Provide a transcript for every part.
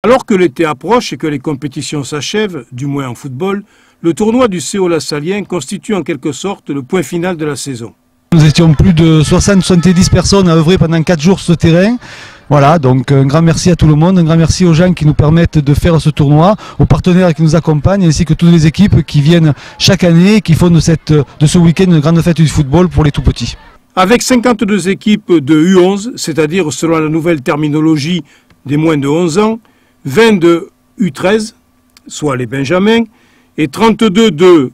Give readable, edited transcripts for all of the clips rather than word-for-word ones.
Alors que l'été approche et que les compétitions s'achèvent, du moins en football, le tournoi du CO Lassalien constitue en quelque sorte le point final de la saison. Nous étions plus de 60-70 personnes à œuvrer pendant 4 jours sur ce terrain. Voilà, donc un grand merci à tout le monde, un grand merci aux gens qui nous permettent de faire ce tournoi, aux partenaires qui nous accompagnent, ainsi que toutes les équipes qui viennent chaque année et qui font de ce week-end une grande fête du football pour les tout petits. Avec 52 équipes de U11, c'est-à-dire selon la nouvelle terminologie des moins de 11 ans, 20 de U13, soit les benjamins, et 32 de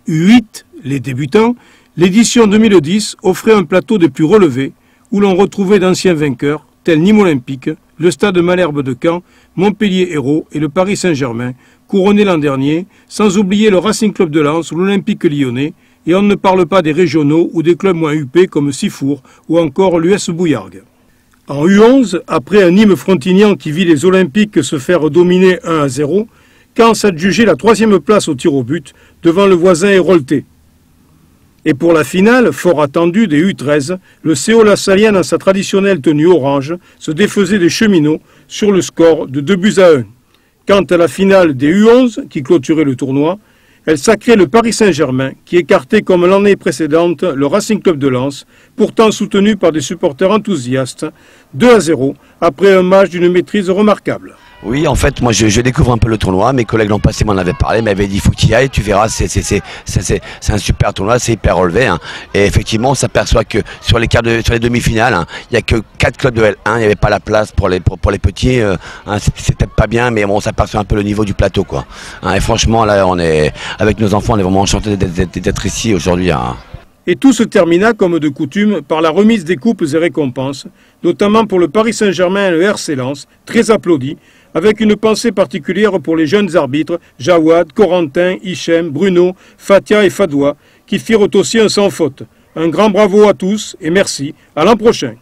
U8, les débutants, l'édition 2010 offrait un plateau des plus relevés où l'on retrouvait d'anciens vainqueurs tels Nîmes Olympique, le Stade Malherbe de Caen, Montpellier Hérault et le Paris Saint-Germain, couronnés l'an dernier, sans oublier le Racing Club de Lens ou l'Olympique Lyonnais, et on ne parle pas des régionaux ou des clubs moins huppés comme Sifour ou encore l'US Bouillargues. En U11, après un Nîmes Frontignan qui vit les Olympiques se faire dominer 1-0, Caen s'adjugeait la 3e place au tir au but devant le voisin héroltais. Et pour la finale, fort attendue des U13, le CO Lassalien dans sa traditionnelle tenue orange se défaisait des Cheminots sur le score de 2-1. Quant à la finale des U11 qui clôturait le tournoi, elle sacrait le Paris Saint-Germain qui écartait comme l'année précédente le Racing Club de Lens, pourtant soutenu par des supporters enthousiastes, 2-0 après un match d'une maîtrise remarquable. Oui, en fait, moi je découvre un peu le tournoi, mes collègues l'an passé m'en avaient parlé, m'avaient dit il faut que tu y ailles, tu verras, c'est un super tournoi, c'est hyper relevé. Hein. Et effectivement, on s'aperçoit que sur les demi-finales, hein, il n'y a que 4 clubs de L1, il n'y avait pas la place pour les petits, hein, c'est peut-être pas bien, mais bon, on s'aperçoit un peu le niveau du plateau, quoi. Hein, et franchement, là, avec nos enfants, on est vraiment enchantés d'être ici aujourd'hui. Hein. Et tout se termina, comme de coutume, par la remise des coupes et récompenses, notamment pour le Paris Saint-Germain et le RC Lens, très applaudis, avec une pensée particulière pour les jeunes arbitres, Jawad, Corentin, Hichem, Bruno, Fatia et Fadoua, qui firent aussi un sans faute. Un grand bravo à tous et merci, à l'an prochain.